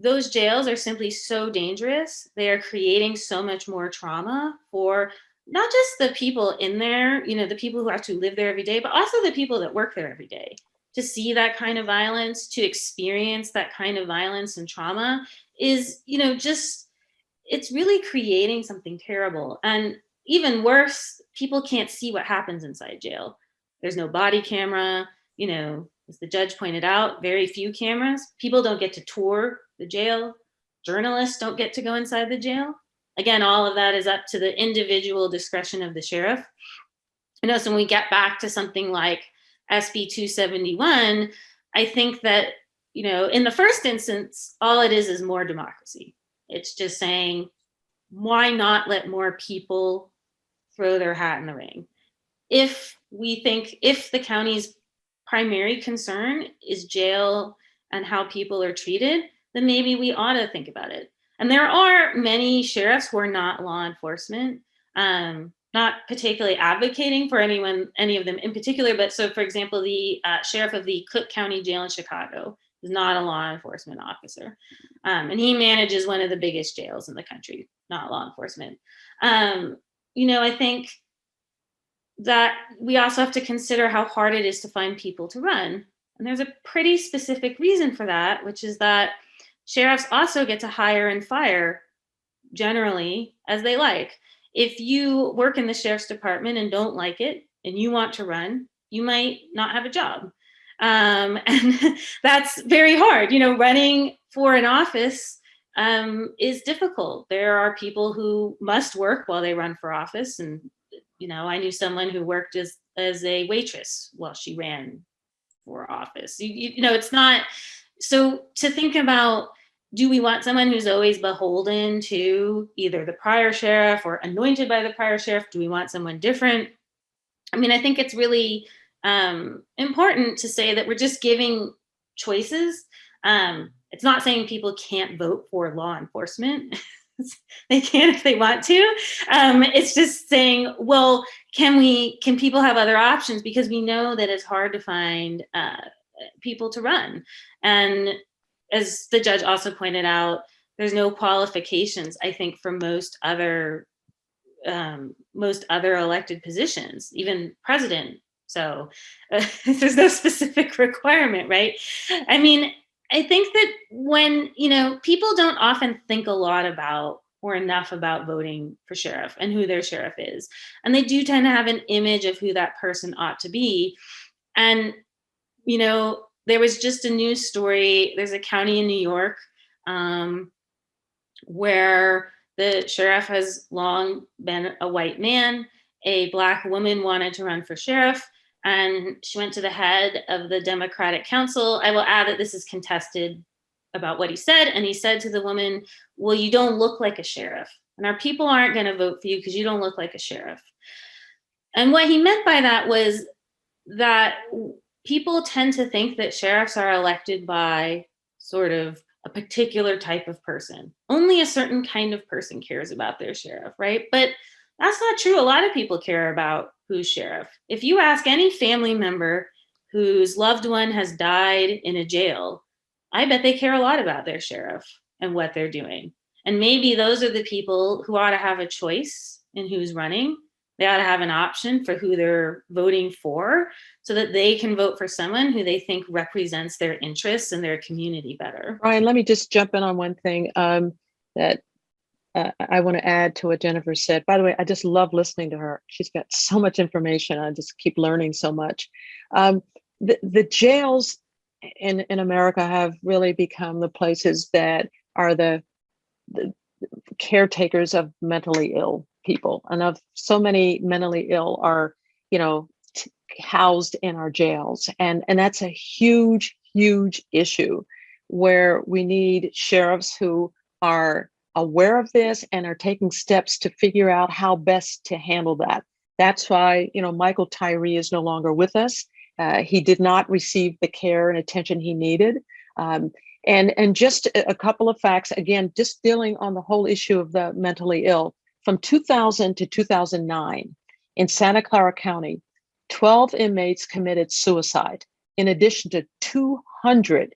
those jails are simply so dangerous. They are creating so much more trauma for not just the people in there, the people who actually live there every day, but also the people that work there every day. To see that kind of violence, to experience that kind of violence and trauma is, it's really creating something terrible. And even worse, people can't see what happens inside jail. There's no body camera, as the judge pointed out, very few cameras. People don't get to tour the jail. Journalists don't get to go inside the jail. Again, all of that is up to the individual discretion of the sheriff. So when we get back to something like SB 271, I think that, in the first instance, all it is more democracy. It's just saying, why not let more people throw their hat in the ring? If the county's primary concern is jail and how people are treated, then maybe we ought to think about it. And there are many sheriffs who are not law enforcement, not particularly advocating for any of them in particular, but so for example, the sheriff of the Cook County Jail in Chicago is not a law enforcement officer. And he manages one of the biggest jails in the country, not law enforcement. I think that we also have to consider how hard it is to find people to run. And there's a pretty specific reason for that, which is that sheriffs also get to hire and fire generally as they like. If you work in the sheriff's department and don't like it and you want to run, you might not have a job. And that's very hard. Running for an office is difficult. There are people who must work while they run for office. And, I knew someone who worked as a waitress while she ran for office. It's not, so to think about, do we want someone who's always beholden to either the prior sheriff or anointed by the prior sheriff? Do we want someone different? I think it's really important to say that we're just giving choices. It's not saying people can't vote for law enforcement. They can if they want to. It's just saying, well, can people have other options? Because we know that it's hard to find people to run. And as the judge also pointed out, there's no qualifications, I think, for most other elected positions, even president. So there's no specific requirement, right? I mean, I think that when, people don't often think a lot about or enough about voting for sheriff and who their sheriff is. And they do tend to have an image of who that person ought to be. And, there was just a news story. There's a county in New York where the sheriff has long been a white man. A Black woman wanted to run for sheriff, and she went to the head of the Democratic Council. I will add that this is contested about what he said. And he said to the woman, well, you don't look like a sheriff, and our people aren't going to vote for you because you don't look like a sheriff. And what he meant by that was that people tend to think that sheriffs are elected by sort of a particular type of person. Only a certain kind of person cares about their sheriff, right? But that's not true. A lot of people care about who's sheriff. If you ask any family member whose loved one has died in a jail, I bet they care a lot about their sheriff and what they're doing. And maybe those are the people who ought to have a choice in who's running. They ought to have an option for who they're voting for so that they can vote for someone who they think represents their interests and their community better. Ryan, let me just jump in on one thing that I want to add to what Jennifer said. By the way, I just love listening to her. She's got so much information. I just keep learning so much. The jails in America have really become the places that are the caretakers of mentally ill people. And of so many mentally ill are, housed in our jails. And that's a huge, huge issue where we need sheriffs who are aware of this and are taking steps to figure out how best to handle that. That's why, Michael Tyree is no longer with us. He did not receive the care and attention he needed. And just a couple of facts, again, just dealing on the whole issue of the mentally ill. From 2000 to 2009, in Santa Clara County, 12 inmates committed suicide, in addition to 200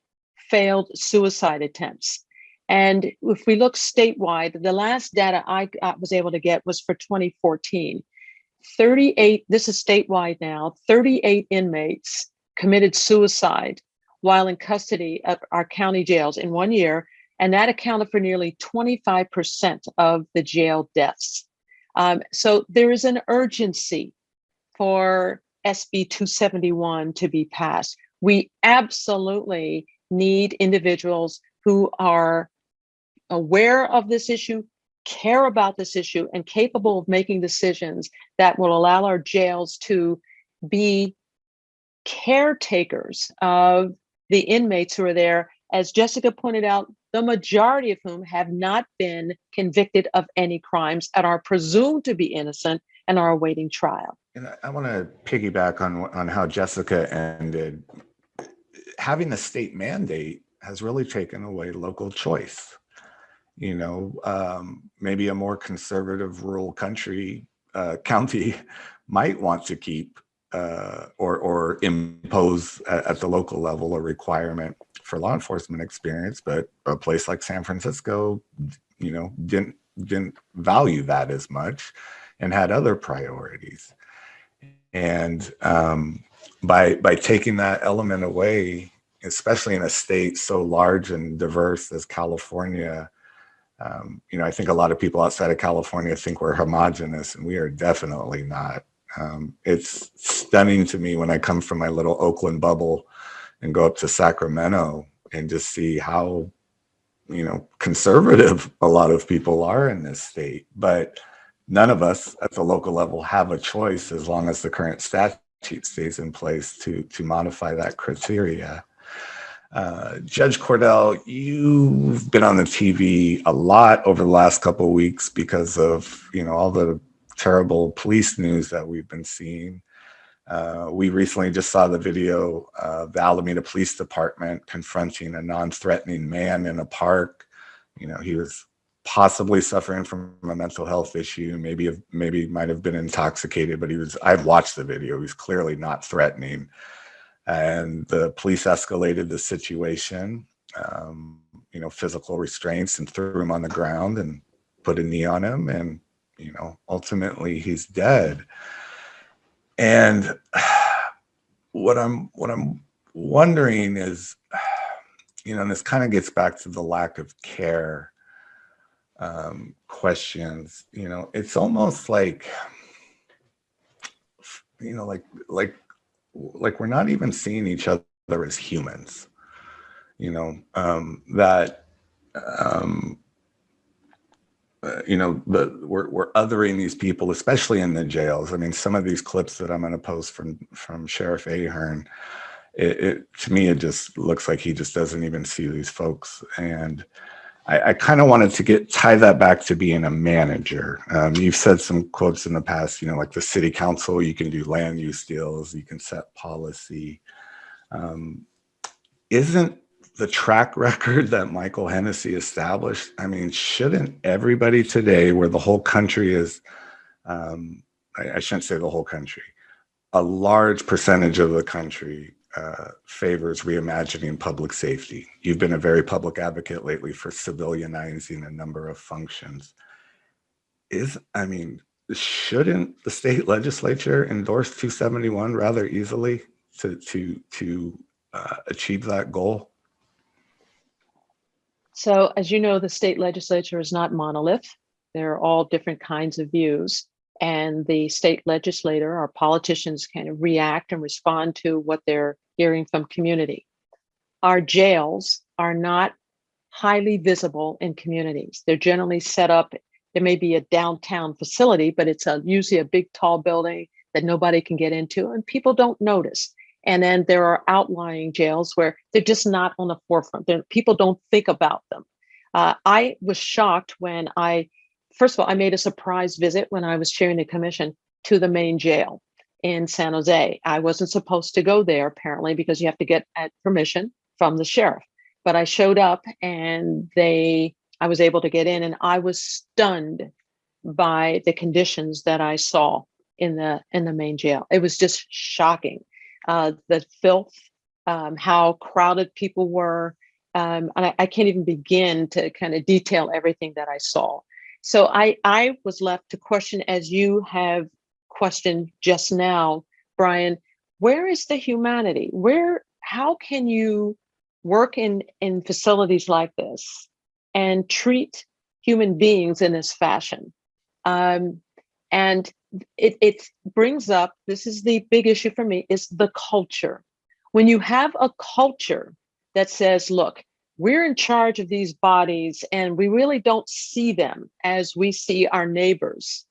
failed suicide attempts. And if we look statewide, the last data I was able to get was for 2014. 38, this is statewide now, 38 inmates committed suicide while in custody at our county jails in 1 year. And that accounted for nearly 25% of the jail deaths. So there is an urgency for SB 271 to be passed. We absolutely need individuals who are aware of this issue, care about this issue, and capable of making decisions that will allow our jails to be caretakers of the inmates who are there. As Jessica pointed out, the majority of whom have not been convicted of any crimes and are presumed to be innocent and are awaiting trial. And I want to piggyback on how Jessica ended. Having a state mandate has really taken away local choice. Maybe a more conservative rural county might want to keep or impose at the local level a requirement for law enforcement experience, but a place like San Francisco, didn't value that as much and had other priorities. And by taking that element away, especially in a state so large and diverse as California, I think a lot of people outside of California think we're homogenous, and we are definitely not. It's stunning to me when I come from my little Oakland bubble and go up to Sacramento and just see how, conservative a lot of people are in this state. But none of us at the local level have a choice as long as the current statute stays in place to modify that criteria. Judge Cordell, you've been on the TV a lot over the last couple of weeks because of, all the terrible police news that we've been seeing. We recently just saw the video of the Alameda Police Department confronting a non-threatening man in a park. You know, he was possibly suffering from a mental health issue, maybe might have been intoxicated, but I've watched the video. He was clearly not threatening. And the police escalated the situation, physical restraints, and threw him on the ground and put a knee on him. And, ultimately he's dead. And what I'm wondering is, and this kind of gets back to the lack of care questions. It's almost like, like we're not even seeing each other as humans. We're othering these people, especially in the jails. I mean, some of these clips that I'm going to post from Sheriff Ahern, to me, it just looks like he just doesn't even see these folks. And I kind of wanted to tie that back to being a manager. You've said some quotes in the past, like the city council, you can do land use deals, you can set policy. Isn't the track record that Michael Hennessy established, I mean, shouldn't everybody today, where the whole country is, I shouldn't say the whole country, a large percentage of the country favors reimagining public safety. You've been a very public advocate lately for civilianizing a number of functions. Shouldn't the state legislature endorse 271 rather easily to achieve that goal? So, as you know, the state legislature is not monolith. There are all different kinds of views. And the state legislator or politicians kind of react and respond to what they're hearing from community. Our jails are not highly visible in communities. They're generally set up, there may be a downtown facility, but it's usually a big, tall building that nobody can get into and people don't notice. And then there are outlying jails where they're just not on the forefront. People don't think about them. I was shocked when first of all, I made a surprise visit when I was chairing the commission to the main jail in San Jose. I wasn't supposed to go there, apparently, because you have to get permission from the sheriff. But I showed up and I was able to get in, and I was stunned by the conditions that I saw in the main jail. It was just shocking. The filth, how crowded people were. And I can't even begin to kind of detail everything that I saw. So I was left to question, as you have questioned just now, Brian, where is the humanity? How can you work in facilities like this and treat human beings in this fashion? And it brings up, this is the big issue for me, is the culture. When you have a culture that says, look, we're in charge of these bodies and we really don't see them as we see our neighbors.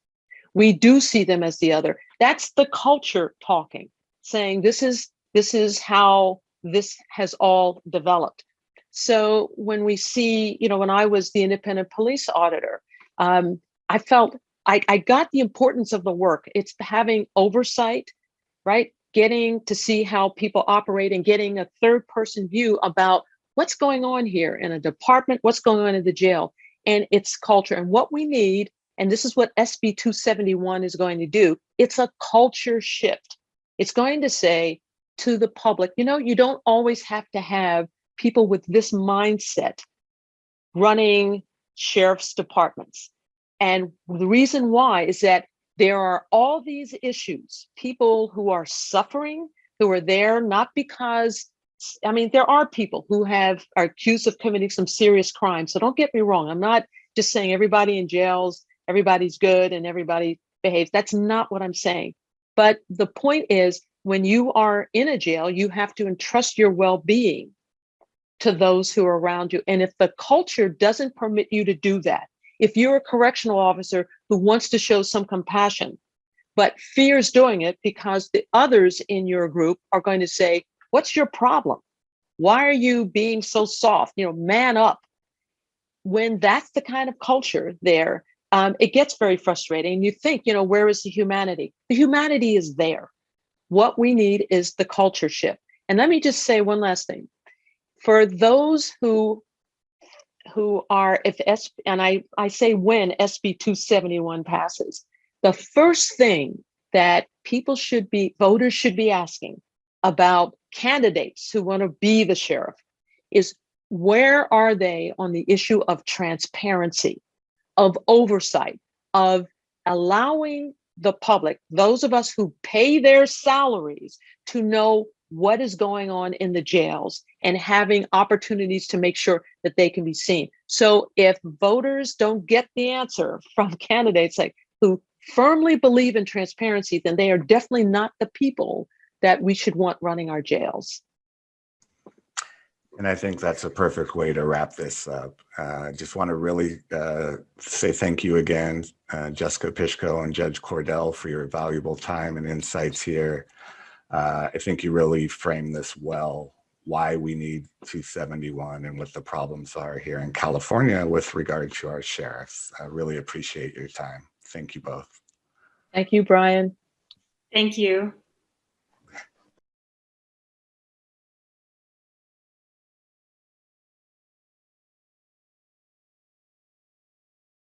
We do see them as the other. That's the culture talking, saying this is how this has all developed. So when we see, when I was the independent police auditor, I felt I got the importance of the work. It's having oversight, right? Getting to see how people operate and getting a third person view about what's going on here in a department, what's going on in the jail, and its culture. And what we need, and this is what SB 271 is going to do, it's a culture shift. It's going to say to the public, you don't always have to have people with this mindset running sheriff's departments. And the reason why is that there are all these issues, people who are suffering, who are there not because, there are people who are accused of committing some serious crimes. So don't get me wrong. I'm not just saying everybody in jails, everybody's good and everybody behaves. That's not what I'm saying. But the point is, when you are in a jail, you have to entrust your well-being to those who are around you. And if the culture doesn't permit you to do that, if you're a correctional officer who wants to show some compassion, but fears doing it because the others in your group are going to say, what's your problem? Why are you being so soft? Man up. When that's the kind of culture there, it gets very frustrating. You think, where is the humanity? The humanity is there. What we need is the culture shift. And let me just say one last thing. For those who are, and I say when SB 271 passes, the first thing that voters should be asking about candidates who want to be the sheriff is, where are they on the issue of transparency, of oversight, of allowing the public, those of us who pay their salaries, to know what is going on in the jails and having opportunities to make sure that they can be seen. So if voters don't get the answer from candidates who firmly believe in transparency, then they are definitely not the people that we should want running our jails. And I think that's a perfect way to wrap this up. I just want to really say thank you again, Jessica Pishko and Judge Cordell, for your valuable time and insights here. I think you really framed this well, why we need 271 and what the problems are here in California with regard to our sheriffs. I really appreciate your time. Thank you both. Thank you, Brian. Thank you.